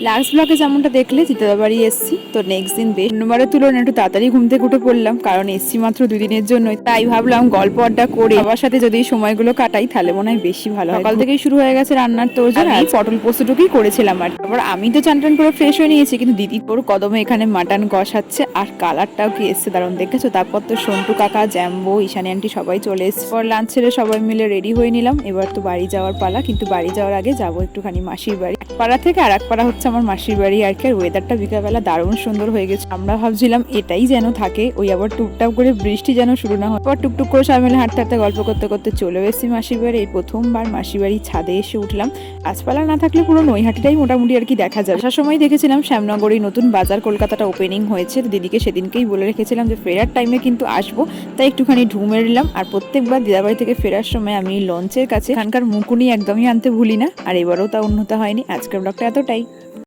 Last ব্লগে যেমনটা দেখলে জিতাদা বাড়ি এসছি, তো নেক্সট দিন বেশ অন্যবারের তুলনায় একটু তাড়াতাড়ি ঘুম থেকে উঠে পড়লাম, কারণ এসছি মাত্র 2 দিনের জন্য। তাই ভাবলাম গল্প আড্ডা করে সবার সাথে যদি সময়গুলো কাটাই তাহলে মনে হয় বেশি ভালো হয়। সকাল থেকেই শুরু হয়ে গেছে রান্নার তোড়জোড়। আমি পটল পোস্তটুকুই করেছিলাম, আর তারপর আমি তো চান টান করে ফ্রেশ হয়ে নিয়েছি, কিন্তু দিদি তোর কদমে এখানে মাটন কষাচ্ছে, আর কালারটাও কি এসছে দারুণ দেখেছো। তারপর তো সন্টু কাকা, জ্যাম্বো, ঈশানী আন্টি সবাই চলে এসছে। পর লাঞ্চ ছেড়ে সবাই মিলে রেডি হয়ে নিলাম। এবার তো বাড়ি যাওয়ার পালা, কিন্তু বাড়ি যাওয়ার আগে যাবো একটুখানি মাসির বাড়ি। এক পাড়া থেকে আর এক পাড়া হচ্ছে আমার মাসির বাড়ি আর কি। আর ওয়েদারটা বিকালবেলা দারুণ সুন্দর হয়ে গেছে। আমরা ভাবছিলাম এটাই যেন থাকে, ওই আবার টুকটাক করে বৃষ্টি যেন শুরু না হয়। পর টুকটুক করে সবাই মিলে হাঁটতে হাঁটতে গল্প করতে করতে চলে এসেছি মাসির বাড়ি। এই প্রথমবার মাসির বাড়ির ছাদে এসে উঠলাম। গাছপালা না থাকলে পুরো নৈহাটিটাই মোটামুটি আর কি দেখা যায়। আসার সময় দেখেছিলাম শ্যামনগরেই নতুন বাজার কলকাতাটা ওপেনিং হয়েছে। দিদিকে সেদিনকেই বলে রেখেছিলাম যে ফেরার টাইমে কিন্তু আসবো, তাই একটুখানি ঢুমে নিলাম। আর প্রত্যেকবার দিদাবাড়ি থেকে ফেরার সময় আমি লঞ্চের কাছে এখানকার মুকুনি একদমই আনতে ভুলি না, আর এবারও তা উন্নত হয়নি। আজকের ব্লগটা এতটাই।